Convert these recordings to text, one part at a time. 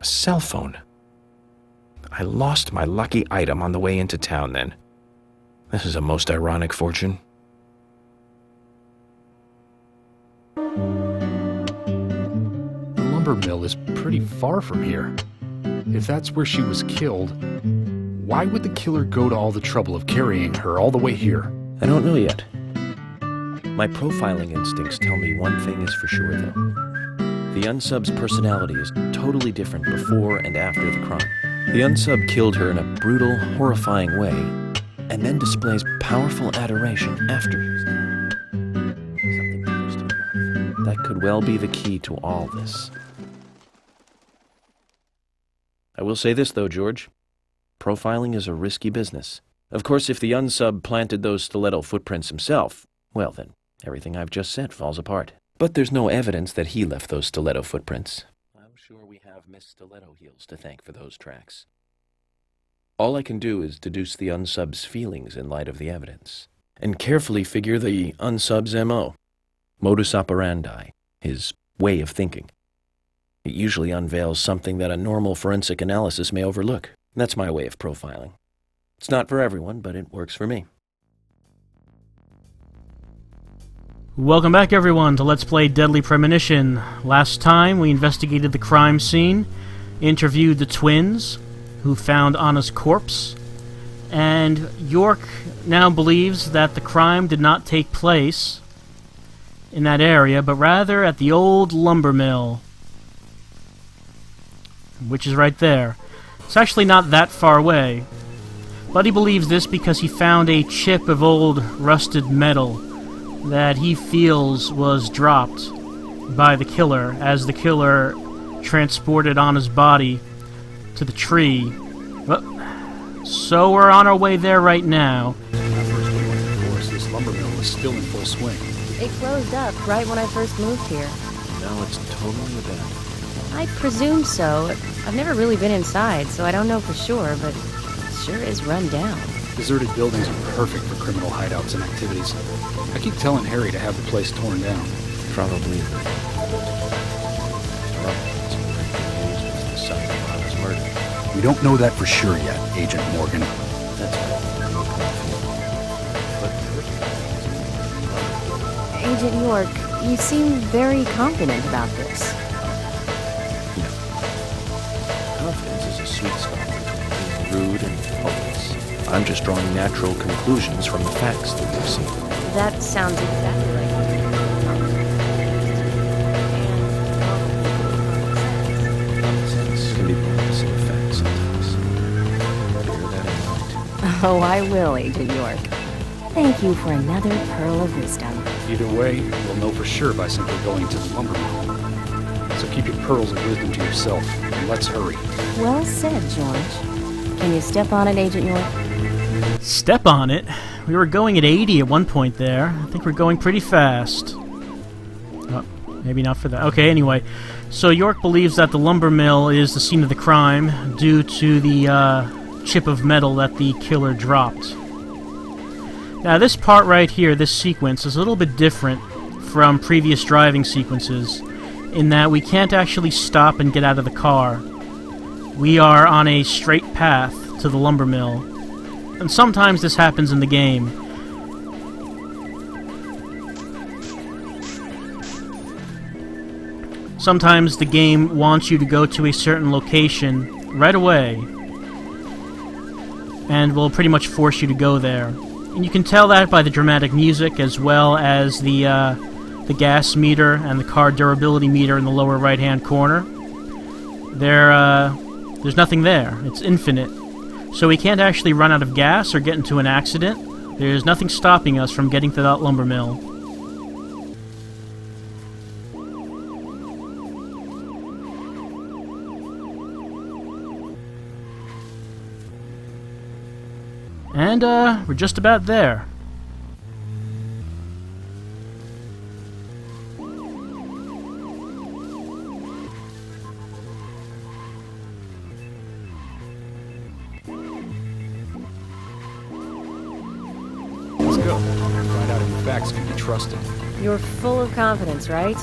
cell phone. I lost my lucky item on the way into town then. This is a most ironic fortune. The lumber mill is pretty far from here. If that's where she was killed, why would the killer go to all the trouble of carrying her all the way here? I don't know yet. My profiling instincts tell me one thing is for sure, though. The unsub's personality is totally different before and after the crime. The unsub killed her in a brutal, horrifying way, and then displays powerful adoration after she's dead. Something close to love. That could well be the key to all this. I will say this, though, George. Profiling is a risky business. Of course, if the unsub planted those stiletto footprints himself, well then, everything I've just said falls apart. But there's no evidence that he left those stiletto footprints. I'm sure we have Miss Stiletto Heels to thank for those tracks. All I can do is deduce the unsub's feelings in light of the evidence, and carefully figure the unsub's M.O., modus operandi, his way of thinking. It usually unveils something that a normal forensic analysis may overlook. That's my way of profiling. It's not for everyone, but it works for me. Welcome back, everyone, to Let's Play Deadly Premonition. Last time, we investigated the crime scene, interviewed the twins, who found Anna's corpse, and York now believes that the crime did not take place in that area, but rather at the old lumber mill, which is right there. It's actually not that far away, but he believes this because he found a chip of old rusted metal that he feels was dropped by the killer as the killer transported Anna's body to the tree. Well, so we're on our way there right now. When I first went to the forest, this lumber mill was still in full swing. It closed up right when I first moved here. Now it's totally abandoned. I presume so. I've never really been inside, so I don't know for sure, but it sure is run down. Deserted buildings are perfect for criminal hideouts and activities. I keep telling Harry to have the place torn down. Probably. The site of Anna's murder. We don't know that for sure yet, Agent Morgan. That's right. Agent York, you seem very confident about this. Confidence is a sweet spot between being rude and hopeless. I'm just drawing natural conclusions from the facts that we've seen. That sounds exactly like Sense can be pointless in effect sometimes. Bear that in mind. Oh, I will, Agent York. Thank you for another pearl of wisdom. Either way, we'll know for sure by simply going to the lumber mill. So keep your pearls of wisdom to yourself, and let's hurry. Well said, George. Can you step on it, Agent York? Step on it? We were going at 80 at one point there. I think we're going pretty fast. Oh, maybe not for that. Okay, anyway. So York believes that the lumber mill is the scene of the crime due to the chip of metal that the killer dropped. Now this part right here, this sequence, is a little bit different from previous driving sequences in that we can't actually stop and get out of the car. We are on a straight path to the lumber mill. And sometimes this happens in the game. Sometimes the game wants you to go to a certain location right away, and will pretty much force you to go there. And you can tell that by the dramatic music as well as the gas meter and the car durability meter in the lower right-hand corner. There's nothing there. It's infinite. So we can't actually run out of gas or get into an accident. There's nothing stopping us from getting to that lumber mill. And, we're just about there. Find out if the facts can be trusted. You're full of confidence, right?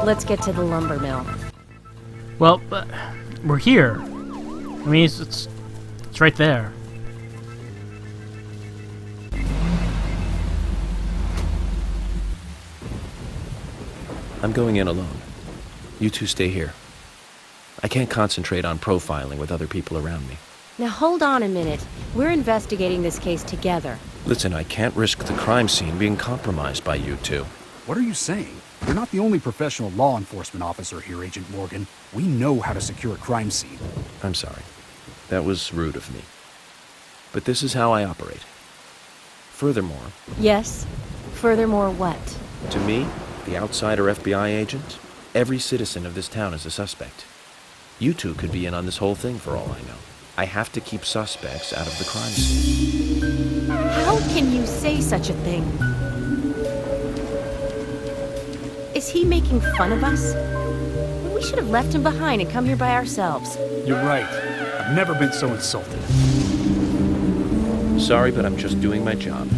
Let's get to the lumber mill. Well, We're here. I mean, it's right there. I'm going in alone. You two stay here. I can't concentrate on profiling with other people around me. Now hold on a minute. We're investigating this case together. Listen, I can't risk the crime scene being compromised by you two. What are you saying? You're not the only professional law enforcement officer here, Agent Morgan. We know how to secure a crime scene. I'm sorry. That was rude of me. But this is how I operate. Furthermore... Yes? Furthermore what? To me, the outsider FBI agent, every citizen of this town is a suspect. You two could be in on this whole thing for all I know. I have to keep suspects out of the crime scene. How can you say such a thing? Is he making fun of us? We should have left him behind and come here by ourselves. You're right. I've never been so insulted. Sorry, but I'm just doing my job.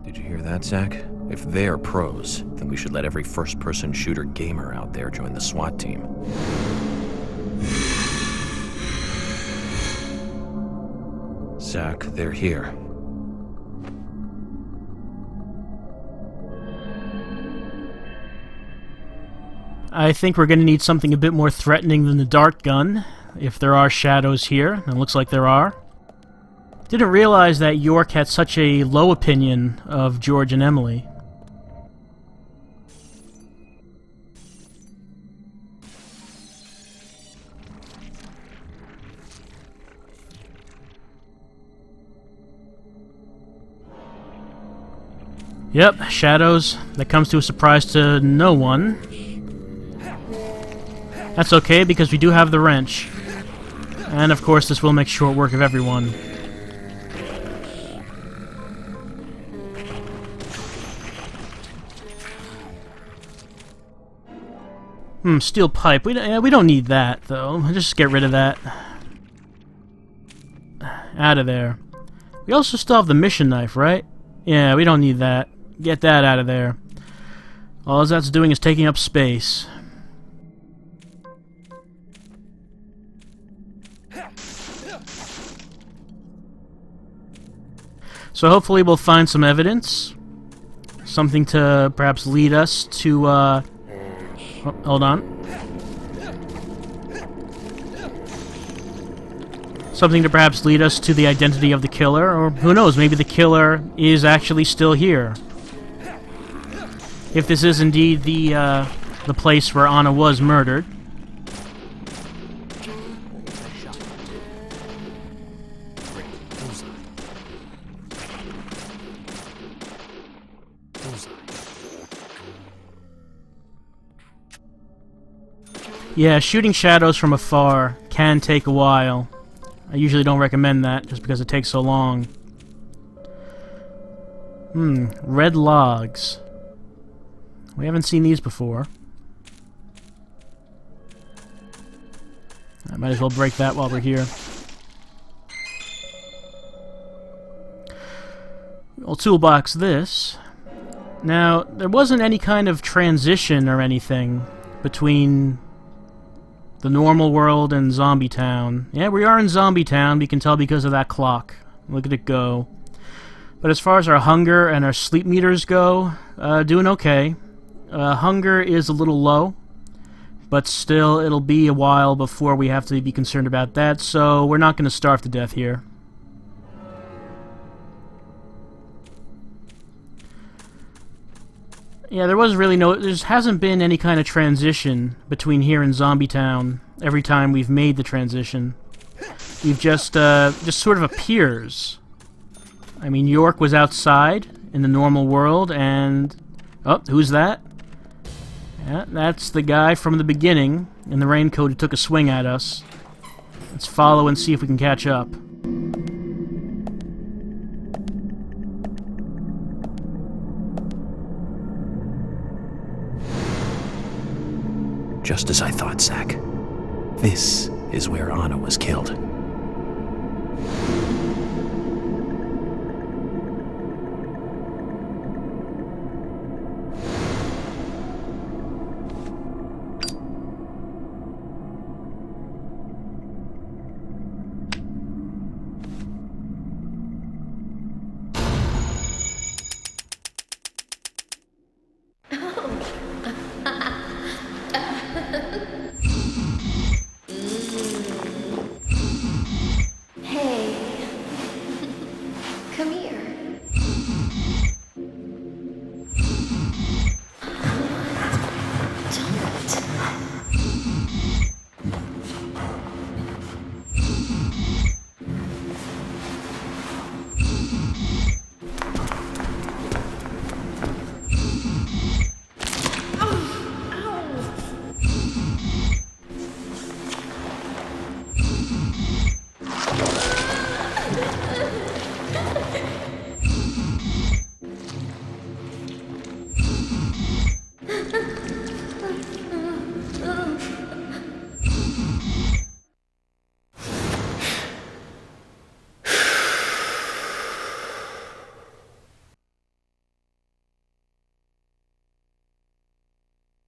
Did you hear that, Zach? If they're pros, then we should let every first-person shooter gamer out there join the SWAT team. Zach, they're here. I think we're going to need something a bit more threatening than the dart gun, if there are shadows here, and it looks like there are. Didn't realize that York had such a low opinion of George and Emily. Yep, shadows. That comes to a surprise to no one. That's okay, because we do have the wrench. And of course, this will make short work of everyone. Steel pipe. We don't need that, though. Just get rid of that. Out of there. We also still have the mission knife, right? Yeah, we don't need that. Get that out of there. All that's doing is taking up space. So hopefully we'll find some evidence. Something to perhaps lead us to, oh, hold on. Something to perhaps lead us to the identity of the killer, or who knows, maybe the killer is actually still here. If this is indeed the place where Anna was murdered. Yeah, shooting shadows from afar can take a while. I usually don't recommend that, just because it takes so long. Red logs. We haven't seen these before. I might as well break that while we're here. We'll toolbox this. Now, there wasn't any kind of transition or anything between the normal world and Zombie Town. Yeah, we are in Zombie Town, we can tell because of that clock. Look at it go. But as far as our hunger and our sleep meters go, doing okay. Hunger is a little low, but still it'll be a while before we have to be concerned about that, so we're not going to starve to death here. Yeah, there hasn't been any kind of transition between here and Zombie Town every time we've made the transition. We've just sort of appears. I mean, York was outside in the normal world, and... oh, who's that? Yeah, that's the guy from the beginning in the raincode who took a swing at us. Let's follow and see if we can catch up. Just as I thought, Zach. This is where Anna was killed.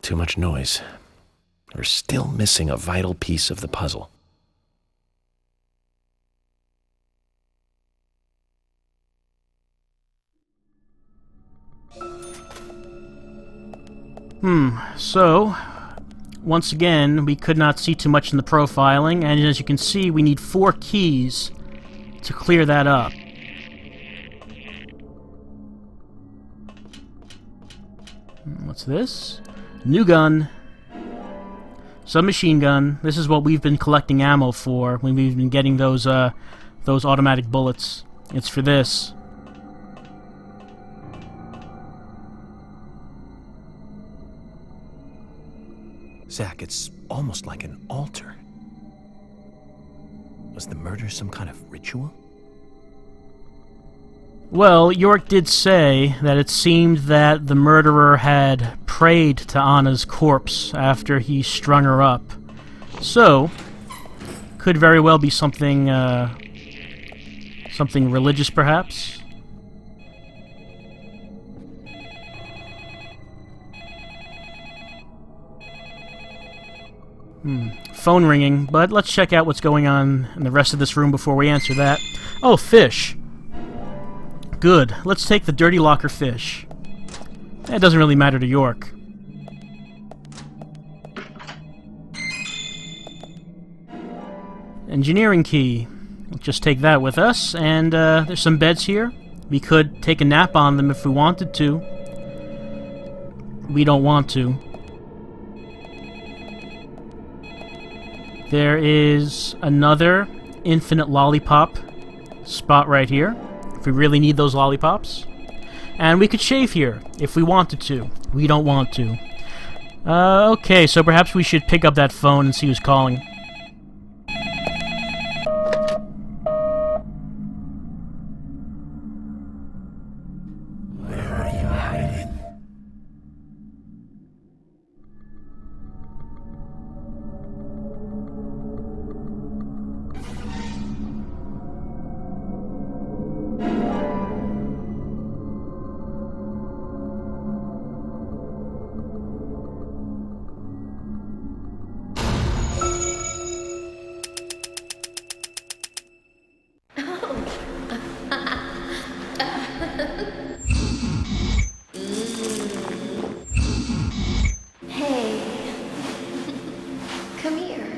Too much noise. We're still missing a vital piece of the puzzle. So, once again, we could not see too much in the profiling, and as you can see, we need 4 keys to clear that up. What's this? New gun. Submachine gun. This is what we've been collecting ammo for when we've been getting those automatic bullets. It's for this. Zach, it's almost like an altar. Was the murder some kind of ritual? Well, York did say that it seemed that the murderer had prayed to Anna's corpse after he strung her up. So, could very well be something, something religious, perhaps? Phone ringing, but let's check out what's going on in the rest of this room before we answer that. Oh, fish! Good. Let's take the dirty locker fish. It doesn't really matter to York. Engineering key. We'll just take that with us, and there's some beds here. We could take a nap on them if we wanted to. We don't want to. There is another infinite lollipop spot right here, if we really need those lollipops. And we could shave here, if we wanted to. We don't want to. Okay, so perhaps we should pick up that phone and see who's calling. Where are you hiding? Come here.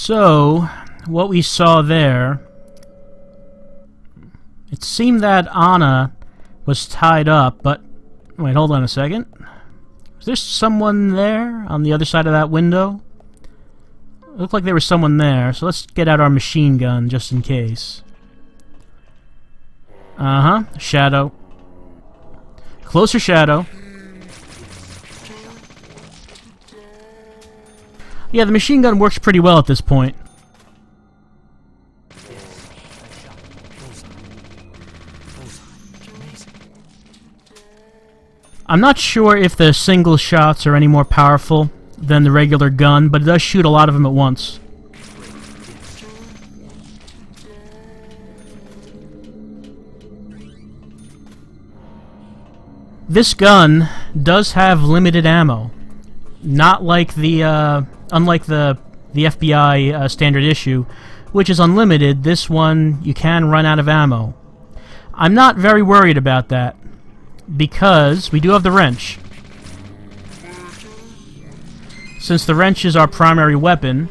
So, what we saw there, it seemed that Anna was tied up, but... Wait, hold on a second. Was there someone there on the other side of that window? It looked like there was someone there, so let's get out our machine gun just in case. Shadow. Closer shadow. Yeah, the machine gun works pretty well at this point. I'm not sure if the single shots are any more powerful than the regular gun, but it does shoot a lot of them at once. This gun does have limited ammo. Not like the, unlike the FBI standard issue, which is unlimited, this one you can run out of ammo. I'm not very worried about that, because we do have the wrench. Since the wrench is our primary weapon,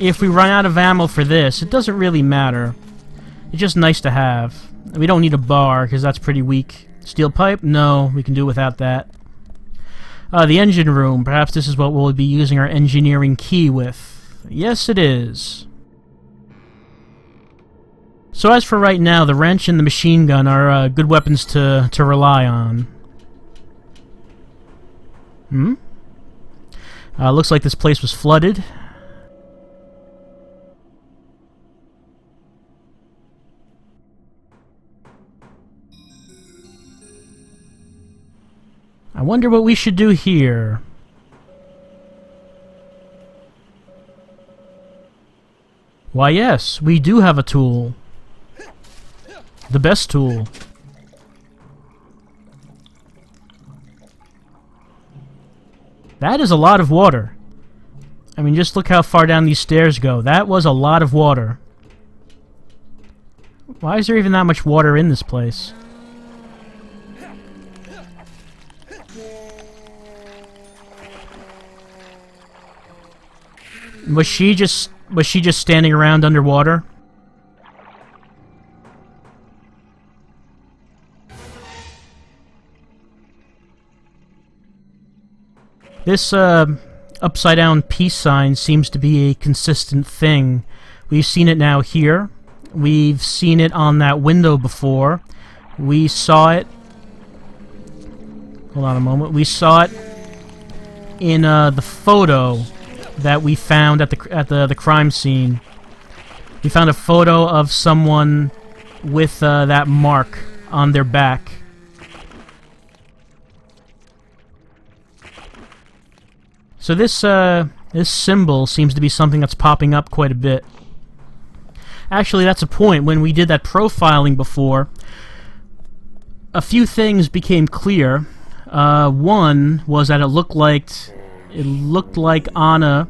if we run out of ammo for this, it doesn't really matter. It's just nice to have. We don't need a bar, because that's pretty weak. Steel pipe? No, we can do without that. The engine room. Perhaps this is what we'll be using our engineering key with. Yes, it is. So as for right now, the wrench and the machine gun are good weapons to rely on. Looks like this place was flooded. I wonder what we should do here. Why yes, we do have a tool. The best tool. That is a lot of water. I mean, just look how far down these stairs go. That was a lot of water. Why is there even that much water in this place? Was she just standing around underwater? This upside down peace sign seems to be a consistent thing. We've seen it now here. We've seen it on that window before. We saw it. Hold on a moment. We saw it in the photo that we found at the crime scene. We found a photo of someone with that mark on their back. So this symbol seems to be something that's popping up quite a bit. Actually, that's a point. When we did that profiling before, a few things became clear. One was that it looked like Anna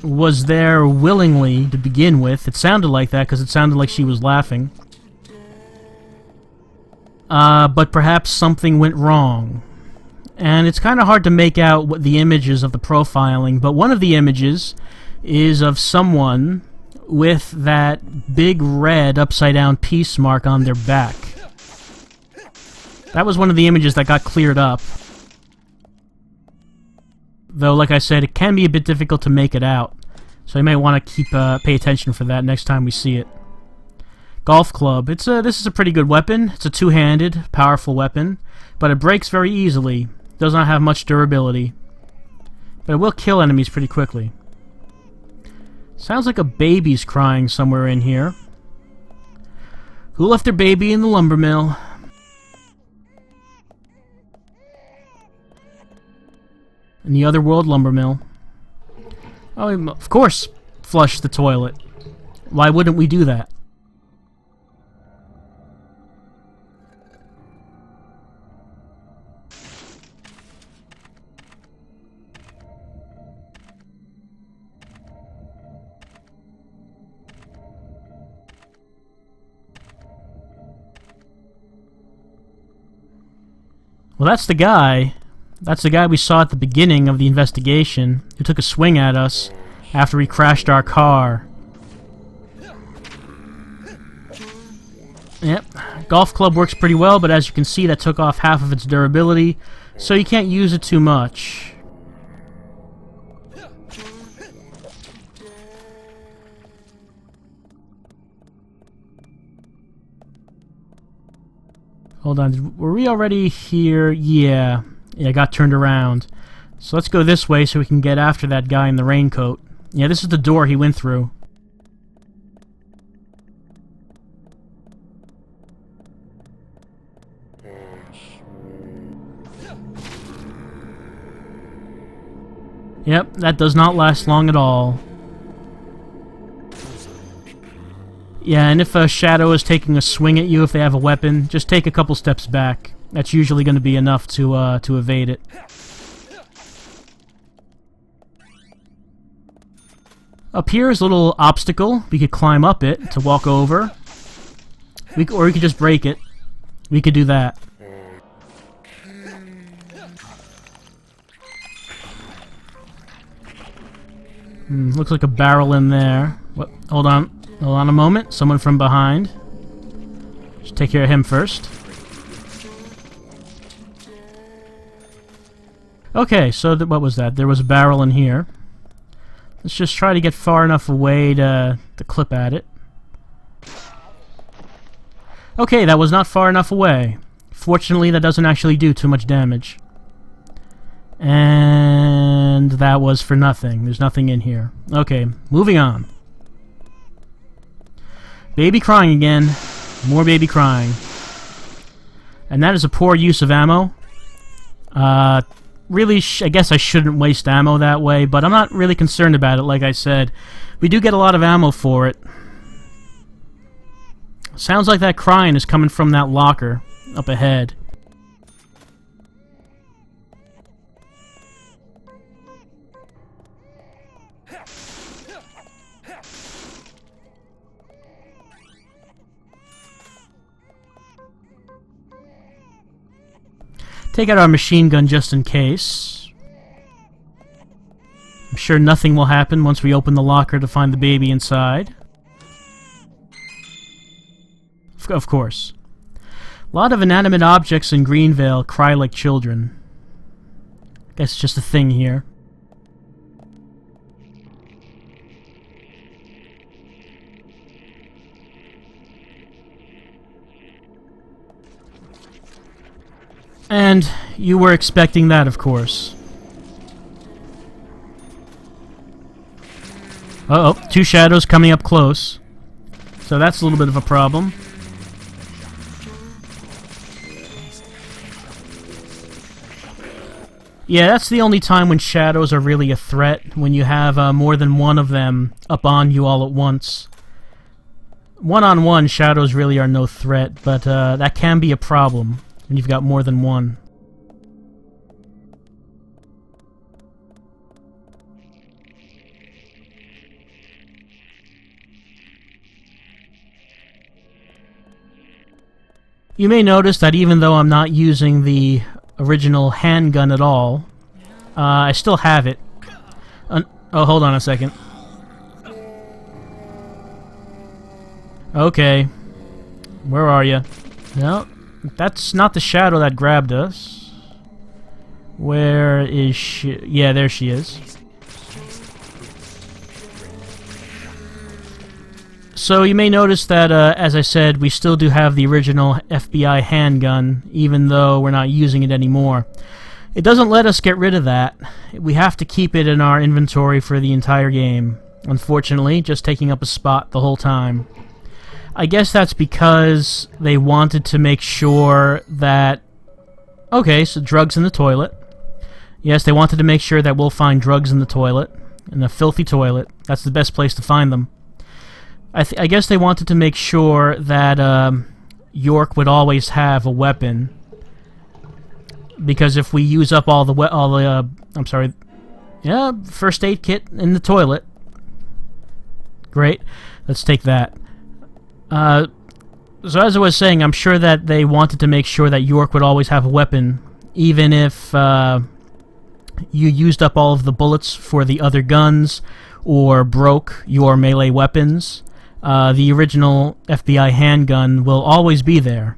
was there willingly to begin with. It sounded like that because it sounded like she was laughing. But perhaps something went wrong. And it's kind of hard to make out what the images of the profiling, but one of the images is of someone with that big red upside-down peace mark on their back. That was one of the images that got cleared up. Though, like I said, it can be a bit difficult to make it out. So you may want to pay attention for that next time we see it. Golf club. This is a pretty good weapon. It's a two-handed, powerful weapon, but it breaks very easily. Does not have much durability. But it will kill enemies pretty quickly. Sounds like a baby's crying somewhere in here. Who left their baby in the lumber mill? In the Otherworld lumber mill. Oh, of course, flush the toilet. Why wouldn't we do that? Well, that's the guy. That's the guy we saw at the beginning of the investigation, who took a swing at us after we crashed our car. Yep, golf club works pretty well, but as you can see, that took off half of its durability, so you can't use it too much. Hold on, were we already here? Yeah, I got turned around. So let's go this way so we can get after that guy in the raincoat. Yeah, this is the door he went through. Yep, that does not last long at all. Yeah, and if a shadow is taking a swing at you, if they have a weapon, just take a couple steps back. That's usually going to be enough to evade it. Up here is a little obstacle. We could climb up it to walk over. Or we could just break it. We could do that. Looks like a barrel in there. What? Hold on. Hold on a moment. Someone from behind. Just take care of him first. Okay, so what was that? There was a barrel in here. Let's just try to get far enough away to clip at it. Okay, that was not far enough away. Fortunately, that doesn't actually do too much damage. And that was for nothing. There's nothing in here. Okay, moving on. Baby crying again. More baby crying. And that is a poor use of ammo. Really, I guess I shouldn't waste ammo that way, but I'm not really concerned about it, like I said. We do get a lot of ammo for it. Sounds like that crying is coming from that locker up ahead. Take out our machine gun just in case. I'm sure nothing will happen once we open the locker to find the baby inside. Of course. A lot of inanimate objects in Greenvale cry like children. Guess it's just a thing here. And you were expecting that, of course. Uh-oh, two shadows coming up close. So that's a little bit of a problem. Yeah, that's the only time when shadows are really a threat, when you have more than one of them up on you all at once. One-on-one, shadows really are no threat, but that can be a problem when you've got more than one. You may notice that even though I'm not using the original handgun at all, I still have it. Oh, hold on a second. Okay. Where are you? No, that's not the shadow that grabbed us. Where is she? Yeah, there she is. So you may notice that, as I said, we still do have the original FBI handgun, even though we're not using it anymore. It doesn't let us get rid of that. We have to keep it in our inventory for the entire game. Unfortunately, just taking up a spot the whole time. I guess that's because they wanted to make sure that... Okay, so drugs in the toilet. Yes, they wanted to make sure that we'll find drugs in the toilet. In a filthy toilet. That's the best place to find them. I guess they wanted to make sure that York would always have a weapon, because if we use up all the first aid kit in the toilet. Great, let's take that. So as I was saying, I'm sure that they wanted to make sure that York would always have a weapon, even if you used up all of the bullets for the other guns or broke your melee weapons. The original FBI handgun will always be there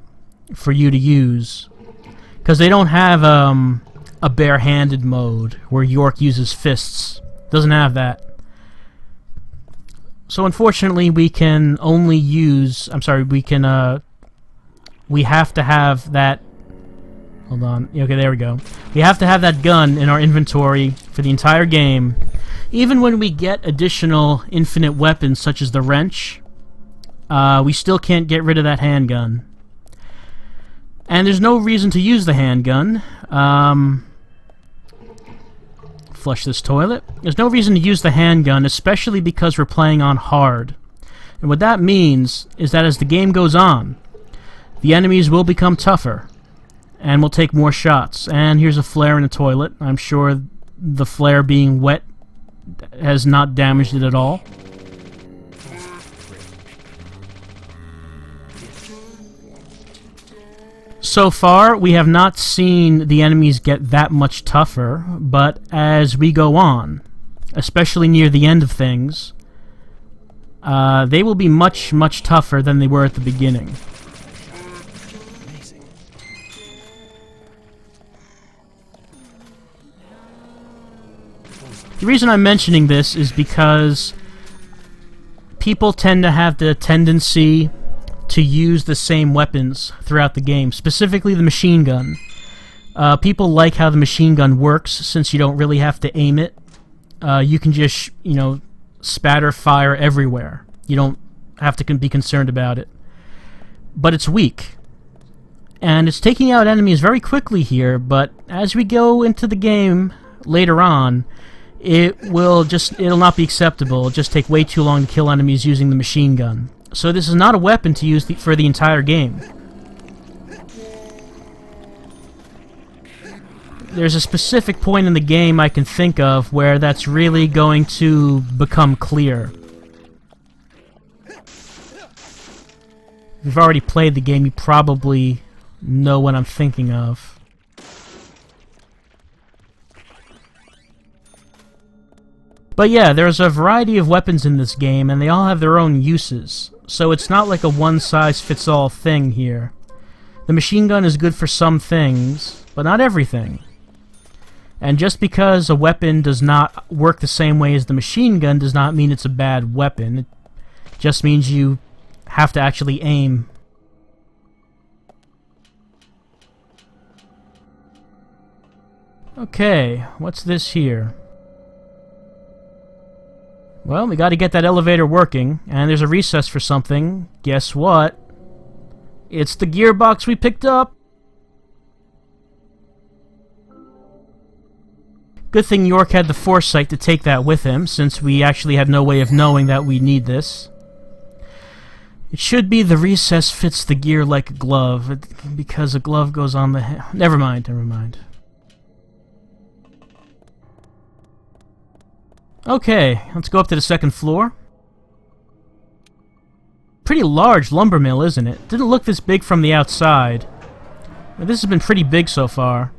for you to use, because they don't have a bare-handed mode where York uses fists. Doesn't have that. So unfortunately, we can only use... we have to have that... Hold on. Okay, there we go. We have to have that gun in our inventory for the entire game. Even when we get additional infinite weapons, such as the wrench, we still can't get rid of that handgun. And there's no reason to use the handgun. Flush this toilet. There's no reason to use the handgun, especially because we're playing on hard. And what that means is that as the game goes on, the enemies will become tougher, and will take more shots. And here's a flare in the toilet. I'm sure the flare being wet has not damaged it at all. So far, we have not seen the enemies get that much tougher, but as we go on, especially near the end of things, they will be much, much tougher than they were at the beginning. The reason I'm mentioning this is because people tend to have the tendency to use the same weapons throughout the game, specifically the machine gun. People like how the machine gun works since you don't really have to aim it. You can just, spatter fire everywhere. You don't have to be concerned about it. But it's weak. And it's taking out enemies very quickly here, but as we go into the game later on, it'll not be acceptable. It'll just take way too long to kill enemies using the machine gun. So this is not a weapon to use for the entire game. There's a specific point in the game I can think of where that's really going to become clear. If you've already played the game, you probably know what I'm thinking of. But yeah, there's a variety of weapons in this game, and they all have their own uses. So it's not like a one-size-fits-all thing here. The machine gun is good for some things, but not everything. And just because a weapon does not work the same way as the machine gun does not mean it's a bad weapon. It just means you have to actually aim. Okay, what's this here? Well, we gotta get that elevator working, and there's a recess for something. Guess what? It's the gearbox we picked up! Good thing York had the foresight to take that with him, since we actually had no way of knowing that we need this. It should be the recess fits the gear like a glove, because a glove goes on the Never mind, never mind. Okay, let's go up to the second floor. Pretty large lumber mill, isn't it? Didn't look this big from the outside. But this has been pretty big so far.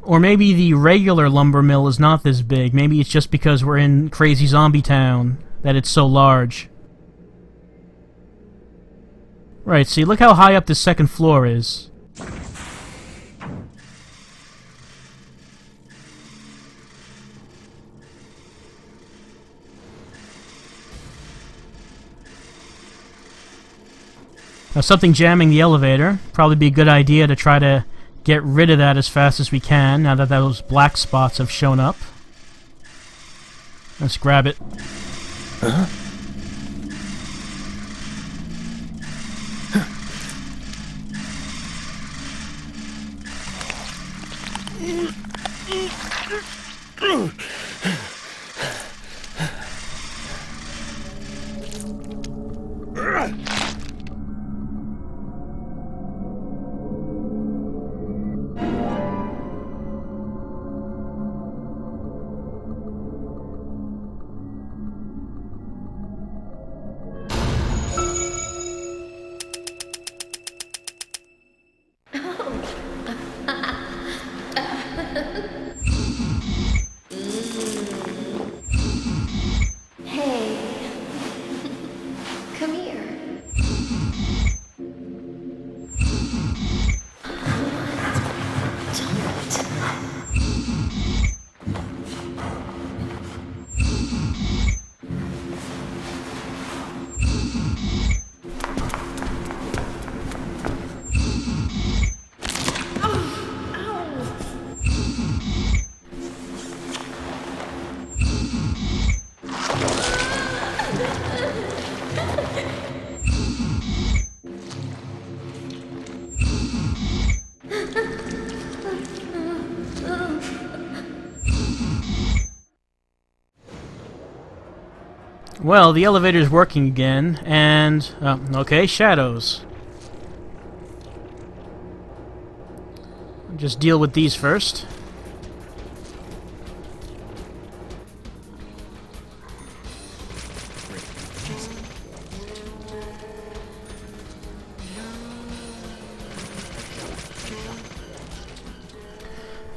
Or maybe the regular lumber mill is not this big. Maybe it's just because we're in Crazy Zombie Town that it's so large. Right, see, look how high up this second floor is. Now, something jamming the elevator. Probably be a good idea to try to get rid of that as fast as we can, now that those black spots have shown up. Let's grab it. Huh? Well, the elevator's working again, and... okay, shadows. Just deal with these first.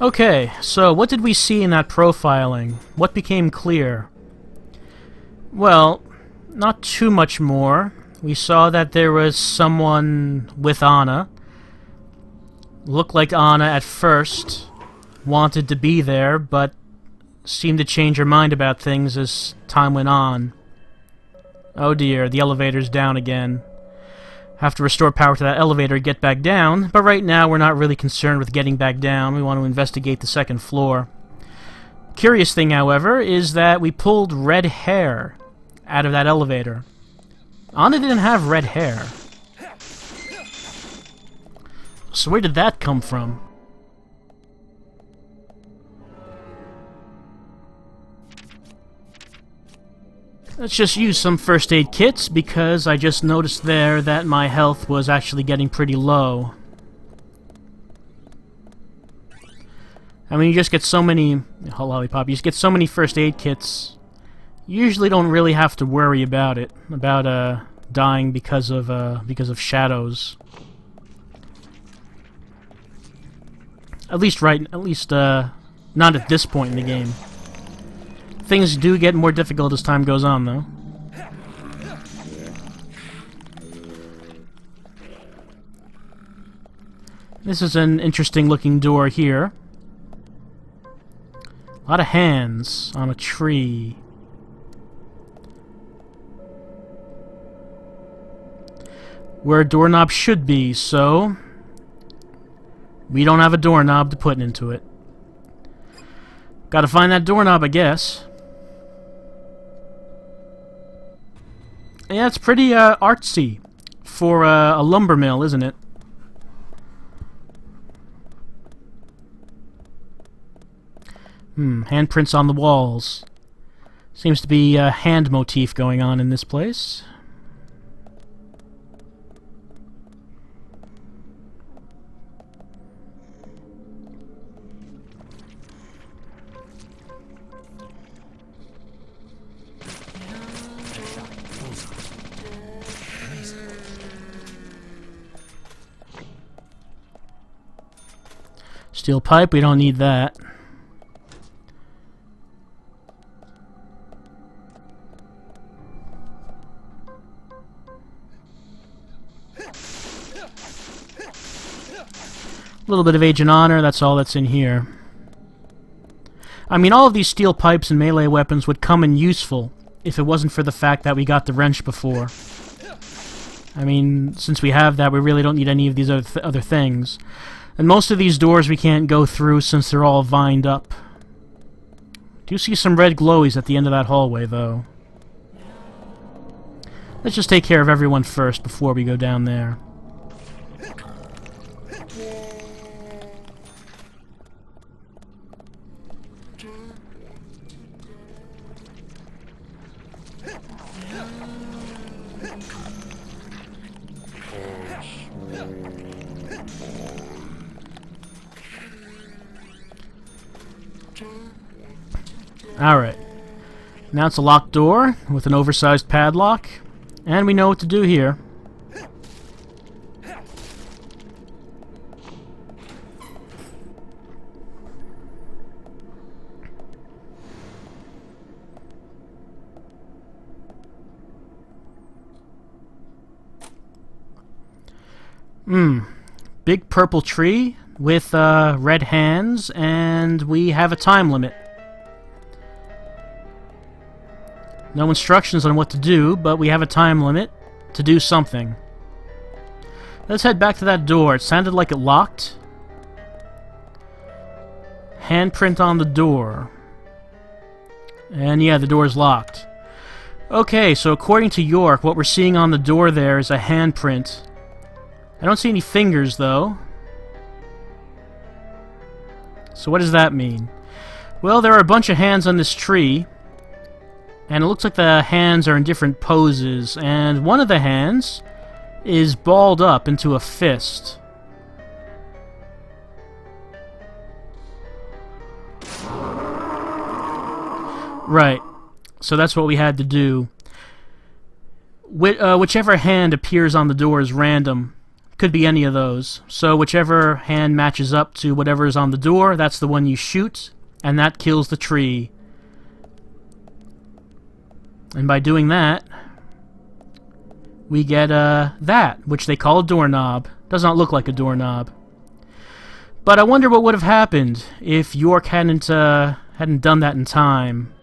Okay, so what did we see in that profiling? What became clear? Well, Not too much more. We saw that there was someone with Anna. Looked like Anna at first wanted to be there, but seemed to change her mind about things as time went on. Oh dear, the elevator's down again. Have to restore power to that elevator to get back down, but right now we're not really concerned with getting back down. We want to investigate the second floor. Curious thing, however, is that we pulled red hair out of that elevator. Anna didn't have red hair. So where did that come from? Let's just use some first aid kits, because I just noticed there that my health was actually getting pretty low. I mean, you just get so many... Oh, lollipop. You just get so many first aid kits. You usually don't really have to worry about it. About, dying because of shadows. At least not at this point in the game. Things do get more difficult as time goes on, though. This is an interesting looking door here. A lot of hands on a tree. Where a doorknob should be, so we don't have a doorknob to put into it. Gotta find that doorknob, I guess. Yeah, it's pretty artsy for a lumber mill, isn't it? Handprints on the walls. Seems to be a hand motif going on in this place. Steel pipe, we don't need that. A little bit of Age and Honor, that's all that's in here. I mean, all of these steel pipes and melee weapons would come in useful if it wasn't for the fact that we got the wrench before. I mean, since we have that, we really don't need any of these other things. And most of these doors we can't go through since they're all vined up. Do see some red glowies at the end of that hallway, though. Let's just take care of everyone first before we go down there. Alright. Now it's a locked door with an oversized padlock, and we know what to do here. Big purple tree with red hands, and we have a time limit. No instructions on what to do, but we have a time limit to do something. Let's head back to that door. It sounded like it locked. Handprint on the door. And yeah, the door's locked. Okay, so according to York, what we're seeing on the door there is a handprint. I don't see any fingers, though. So what does that mean? Well, there are a bunch of hands on this tree. And it looks like the hands are in different poses, and one of the hands is balled up into a fist. Right. So that's what we had to do. Whichever hand appears on the door is random. Could be any of those. So whichever hand matches up to whatever is on the door, that's the one you shoot, and that kills the tree. And by doing that, we get that, which they call a doorknob. Does not look like a doorknob. But I wonder what would have happened if York hadn't done that in time.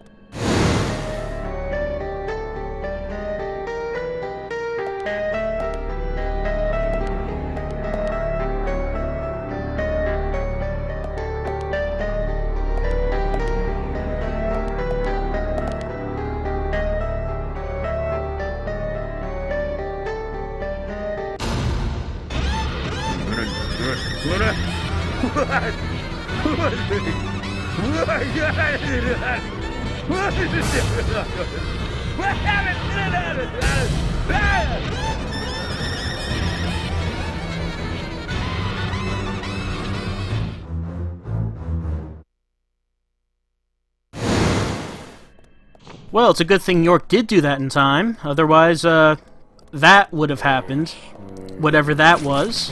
Well, it's a good thing York did do that in time. Otherwise, that would have happened. Whatever that was.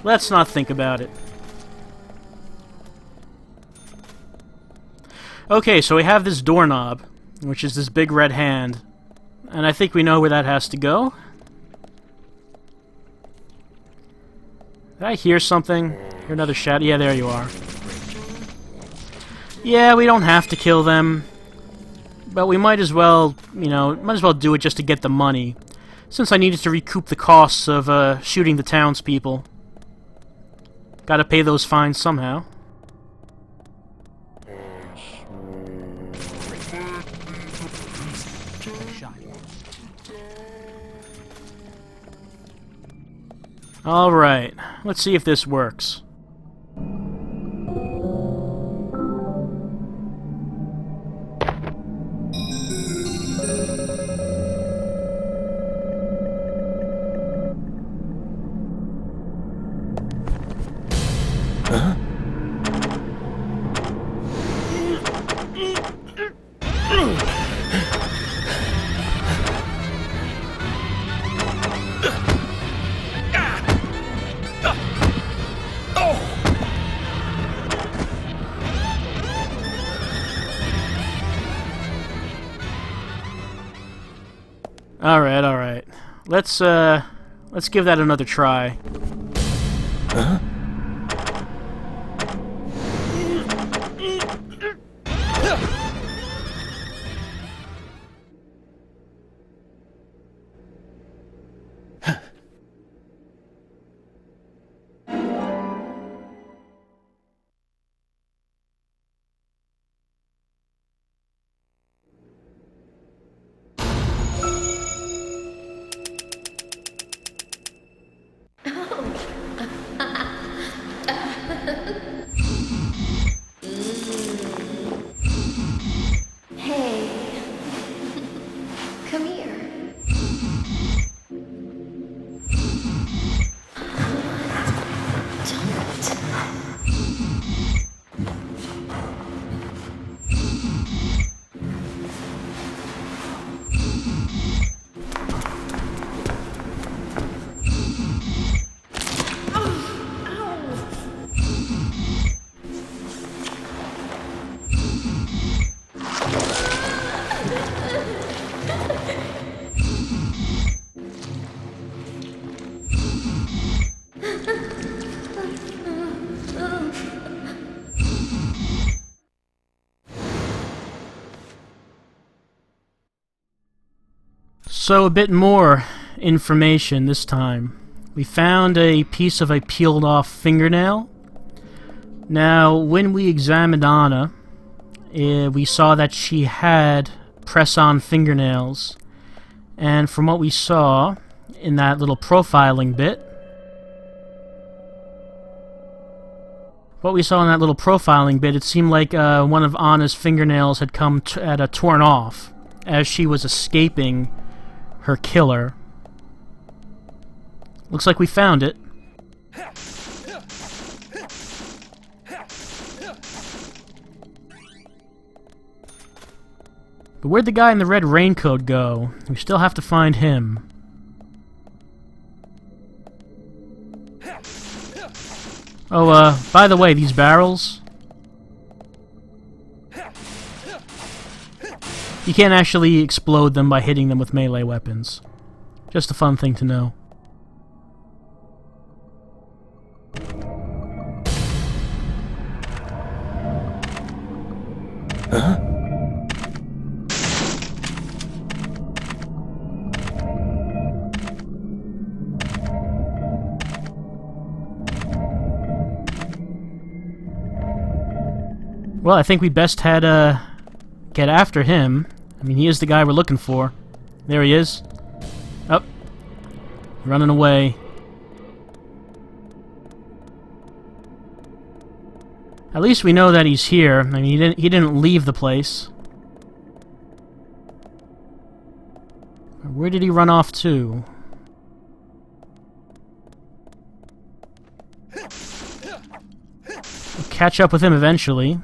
Let's not think about it. Okay, so we have this doorknob, which is this big red hand. And I think we know where that has to go. Did I hear something? Hear another shadow? Yeah, there you are. Yeah, we don't have to kill them. But we might as well, do it just to get the money. Since I needed to recoup the costs of shooting the townspeople. Gotta pay those fines somehow. Alright, let's see if this works. Alright. Let's give that another try. Huh? So a bit more information this time. We found a piece of a peeled off fingernail. Now, when we examined Anna, we saw that she had press-on fingernails. And from what we saw in that little profiling bit, it seemed like one of Anna's fingernails had torn off as she was escaping her killer. Looks like we found it. But where'd the guy in the red raincoat go? We still have to find him. Oh, by the way, these barrels... You can't actually explode them by hitting them with melee weapons. Just a fun thing to know. Huh? Well, I think we best had get after him. I mean, he is the guy we're looking for. There he is. Oh, running away. At least we know that he's here. I mean, he didn't leave the place. Where did he run off to? We'll catch up with him eventually.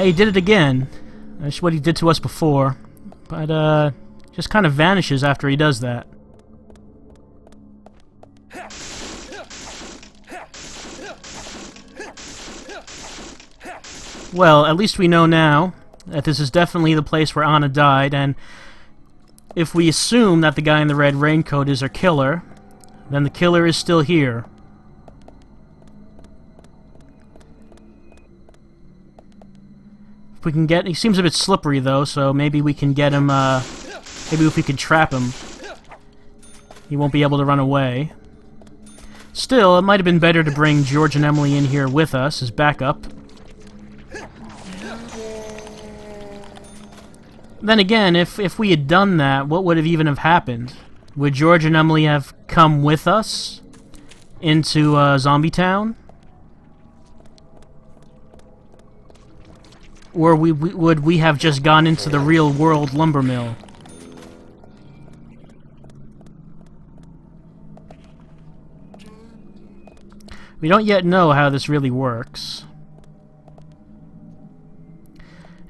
He did it again. That's what he did to us before. But, just kind of vanishes after he does that. Well, at least we know now that this is definitely the place where Anna died, and if we assume that the guy in the red raincoat is our killer, then the killer is still here. If we can get... He seems a bit slippery, though, so maybe we can get him, maybe if we can trap him, he won't be able to run away. Still, it might have been better to bring George and Emily in here with us as backup. Then again, if we had done that, what would have even have happened? Would George and Emily have come with us into Zombie Town? Or would we have just gone into the real world lumber mill? We don't yet know how this really works.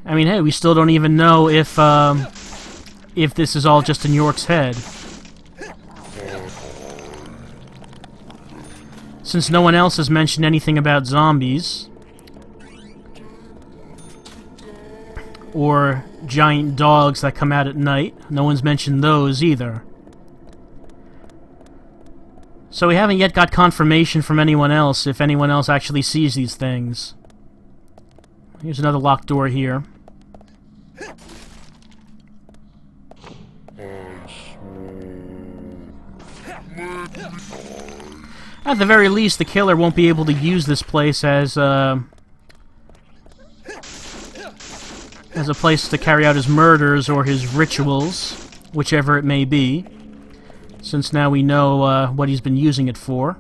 I mean, hey, we still don't even know if this is all just in York's head. Since no one else has mentioned anything about zombies, or giant dogs that come out at night, no one's mentioned those either. So we haven't yet got confirmation from anyone else if anyone else actually sees these things. Here's another locked door here. At the very least, the killer won't be able to use this place as a place to carry out his murders or his rituals, whichever it may be, since now we know what he's been using it for.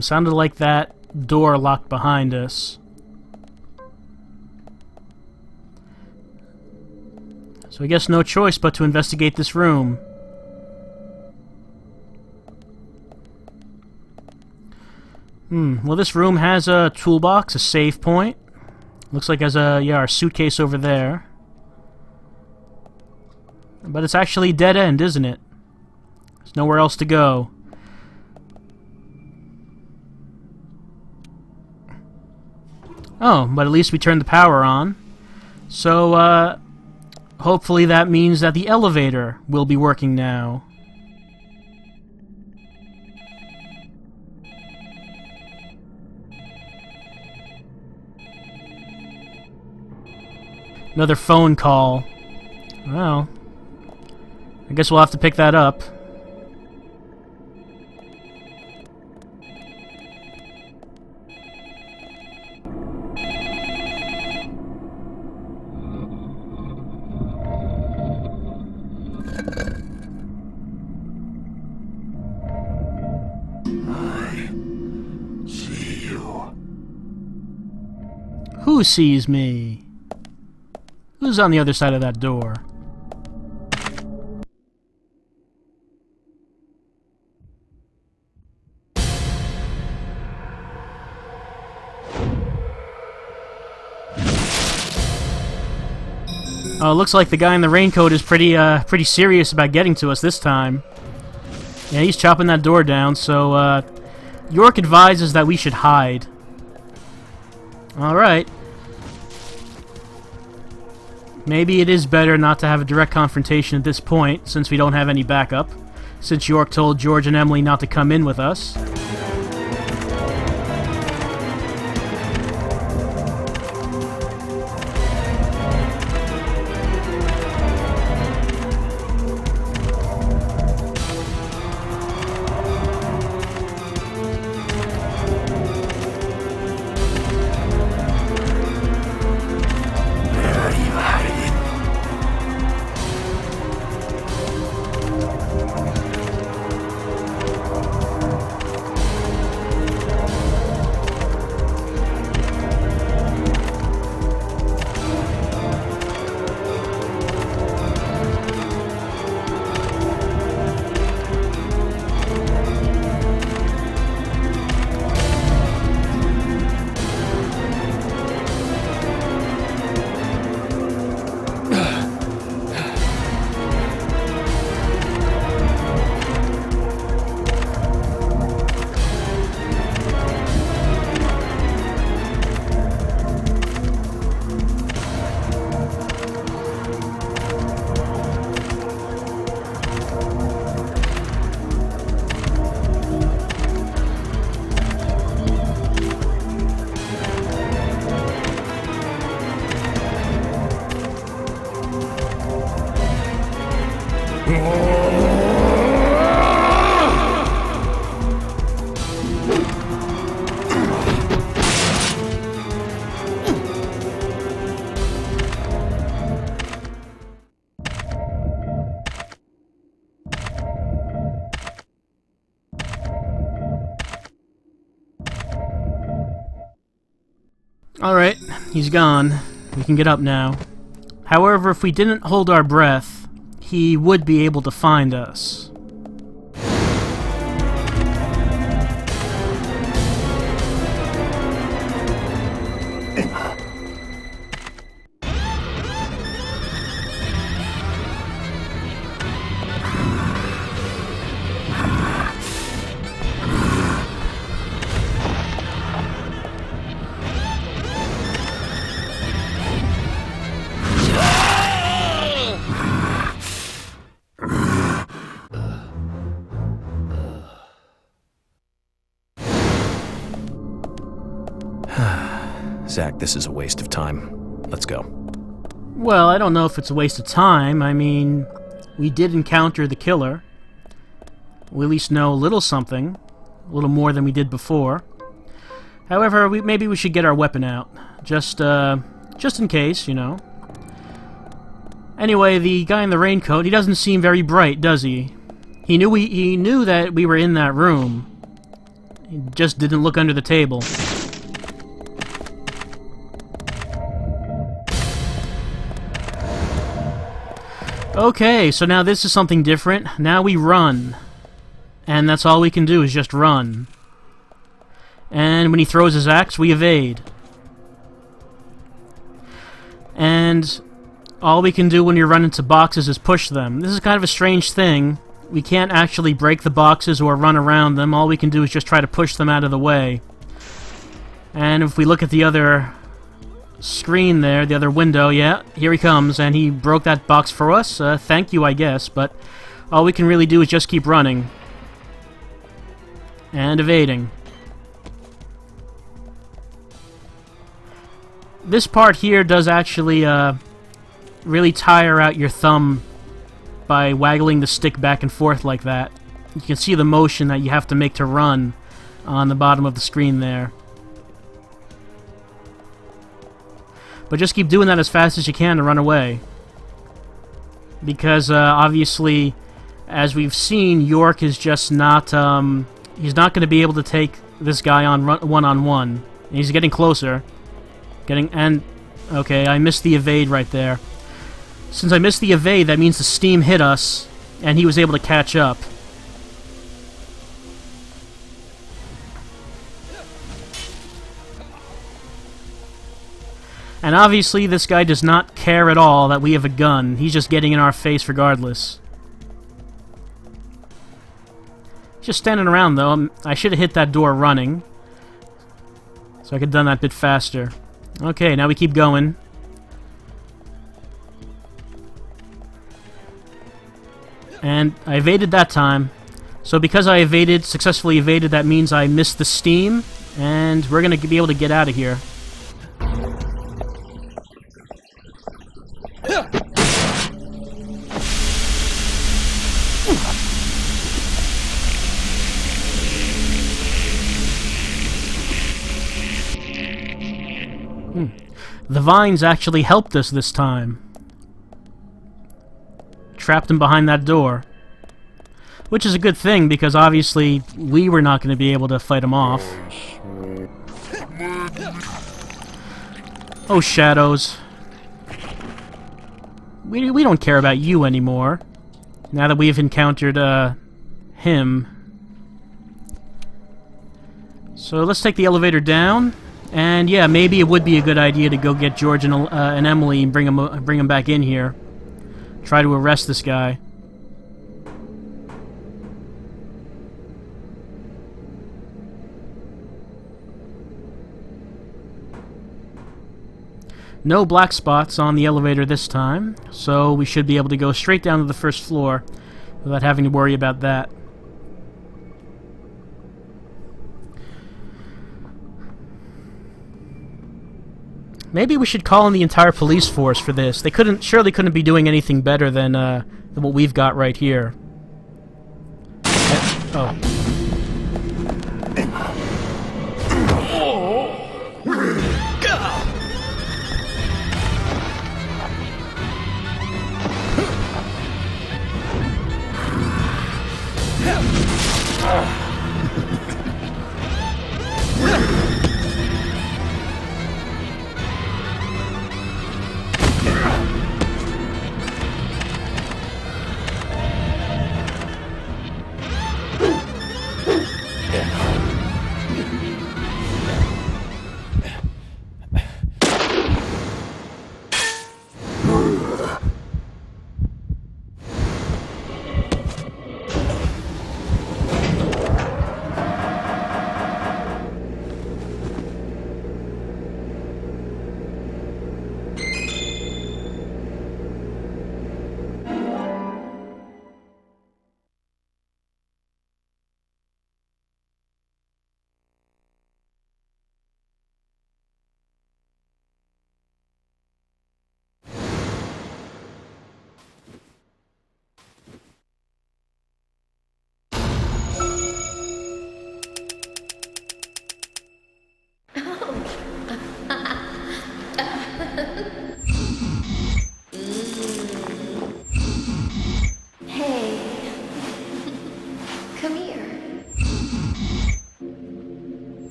Sounded like that door locked behind us. So I guess no choice but to investigate this room. Well, this room has a toolbox, a save point. Looks like there's our suitcase over there. But it's actually dead end, isn't it? There's nowhere else to go. Oh, but at least we turned the power on. So, hopefully that means that the elevator will be working now. Another phone call. Well, I guess we'll have to pick that up. Who sees me? Who's on the other side of that door? Oh, it looks like the guy in the raincoat is pretty serious about getting to us this time. Yeah, he's chopping that door down, so, York advises that we should hide. Alright. Maybe it is better not to have a direct confrontation at this point, since we don't have any backup. Since York told George and Emily not to come in with us. Alright, he's gone. We can get up now. However, if we didn't hold our breath, he would be able to find us. Zach, this is a waste of time. Let's go. Well, I don't know if it's a waste of time. I mean, we did encounter the killer. We at least know a little something. A little more than we did before. However, maybe we should get our weapon out. Just in case, you know. Anyway, the guy in the raincoat, he doesn't seem very bright, does he? He knew that we were in that room. He just didn't look under the table. Okay, so now this is something different. Now we run. And that's all we can do is just run. And when he throws his axe, we evade. And all we can do when you run into boxes is push them. This is kind of a strange thing. We can't actually break the boxes or run around them. All we can do is just try to push them out of the way. And if we look at the other screen there, the other window, yeah, here he comes, and he broke that box for us. Thank you, I guess, but all we can really do is just keep running. And evading. This part here does actually, really tire out your thumb by waggling the stick back and forth like that. You can see the motion that you have to make to run on the bottom of the screen there. But just keep doing that as fast as you can to run away. Because, obviously, as we've seen, York is just not, he's not going to be able to take this guy on one-on-one. And he's getting closer. Okay, I missed the evade right there. Since I missed the evade, that means the steam hit us, and he was able to catch up. And obviously, this guy does not care at all that we have a gun. He's just getting in our face regardless. Just standing around, though. I should have hit that door running, so I could have done that a bit faster. Okay, now we keep going. And I evaded that time. So because I successfully evaded, that means I missed the steam, and we're going to be able to get out of here. The vines actually helped us this time. Trapped him behind that door. Which is a good thing, because obviously we were not going to be able to fight him off. Oh, shadows. We don't care about you anymore. Now that we've encountered, him. So let's take the elevator down. And yeah, maybe it would be a good idea to go get George and Emily and bring them back in here. Try to arrest this guy. No black spots on the elevator this time, so we should be able to go straight down to the first floor without having to worry about that. Maybe we should call in the entire police force for this. They surely couldn't be doing anything better than what we've got right here. Oh.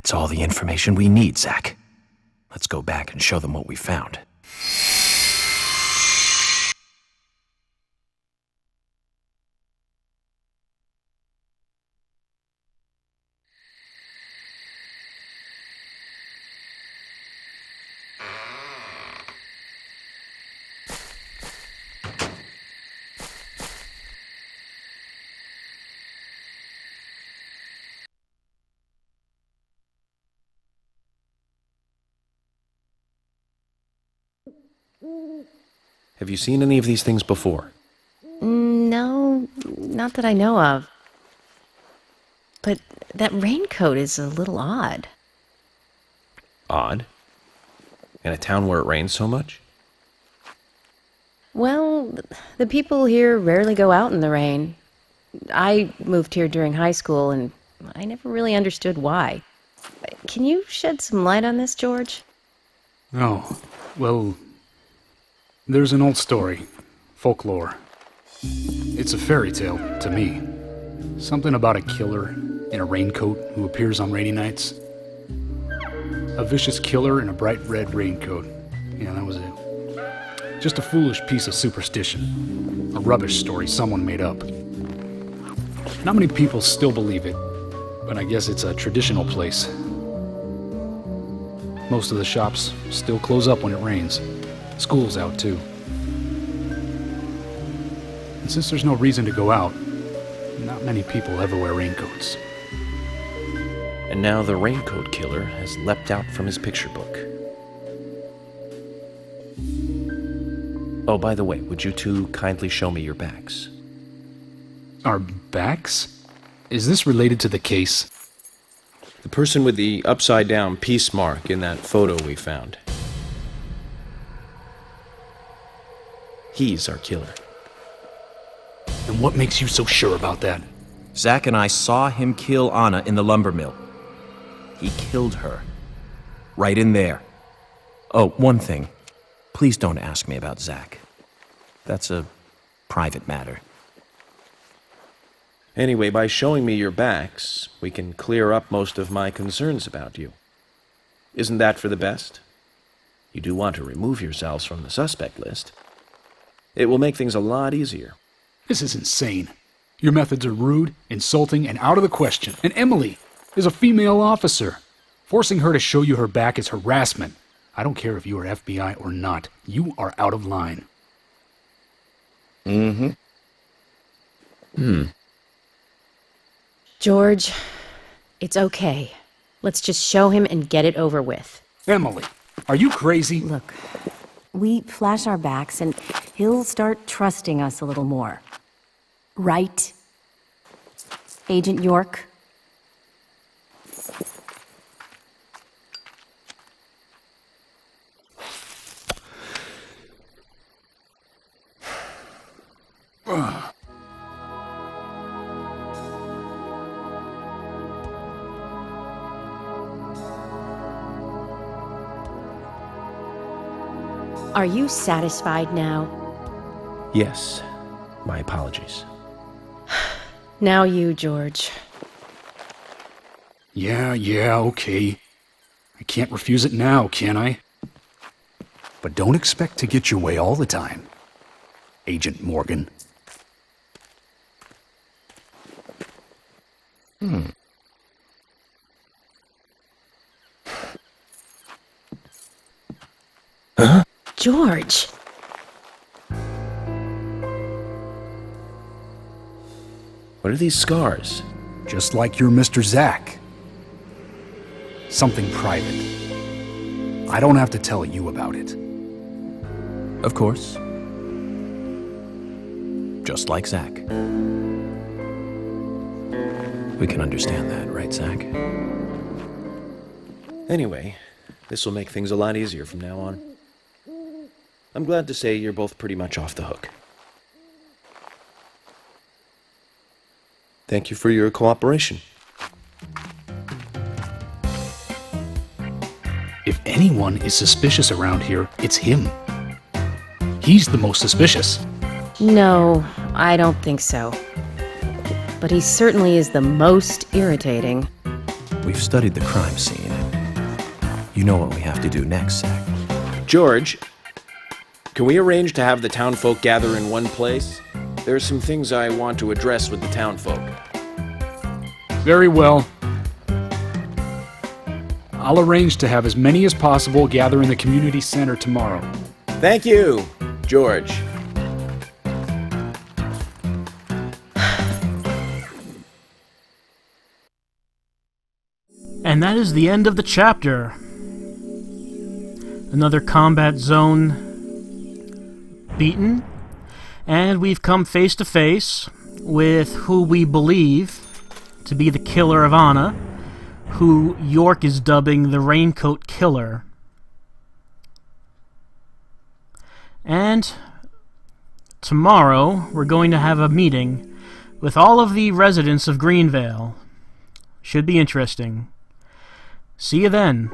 That's all the information we need, Zach. Let's go back and show them what we found. Have you seen any of these things before? No, not that I know of. But that raincoat is a little odd. Odd? In a town where it rains so much? Well, the people here rarely go out in the rain. I moved here during high school, and I never really understood why. Can you shed some light on this, George? Oh, well, there's an old story, folklore. It's a fairy tale to me. Something about a killer in a raincoat who appears on rainy nights. A vicious killer in a bright red raincoat. Yeah, that was it. Just a foolish piece of superstition. A rubbish story someone made up. Not many people still believe it, but I guess it's a traditional place. Most of the shops still close up when it rains. School's out too. And since there's no reason to go out, not many people ever wear raincoats. And now the raincoat killer has leapt out from his picture book. Oh, by the way, would you two kindly show me your backs? Our backs? Is this related to the case? The person with the upside-down peace mark in that photo we found. He's our killer. And what makes you so sure about that? Zach and I saw him kill Anna in the lumber mill. He killed her. Right in there. Oh, one thing. Please don't ask me about Zach. That's a private matter. Anyway, by showing me your backs, we can clear up most of my concerns about you. Isn't that for the best? You do want to remove yourselves from the suspect list. It will make things a lot easier. This is insane. Your methods are rude, insulting, and out of the question. And Emily is a female officer. Forcing her to show you her back is harassment. I don't care if you are FBI or not. You are out of line. George, it's okay. Let's just show him and get it over with. Emily, are you crazy? Look, we flash our backs and he'll start trusting us a little more. Right? Agent York? Are you satisfied now? Yes, my apologies. Now you, George. Yeah, okay. I can't refuse it now, can I? But don't expect to get your way all the time, Agent Morgan. George! What are these scars? Just like your Mr. Zach. Something private. I don't have to tell you about it. Of course. Just like Zach. We can understand that, right, Zach? Anyway, this will make things a lot easier from now on. I'm glad to say you're both pretty much off the hook. Thank you for your cooperation. If anyone is suspicious around here, it's him. He's the most suspicious. No, I don't think so. But he certainly is the most irritating. We've studied the crime scene. You know what we have to do next, Zach. George, can we arrange to have the townfolk gather in one place? There are some things I want to address with the townfolk. Very well. I'll arrange to have as many as possible gather in the community center tomorrow. Thank you, George. And that is the end of the chapter. Another combat zone beaten, and we've come face to face with who we believe to be the killer of Anna, who York is dubbing the Raincoat Killer. And tomorrow we're going to have a meeting with all of the residents of Greenvale. Should be interesting. See you then.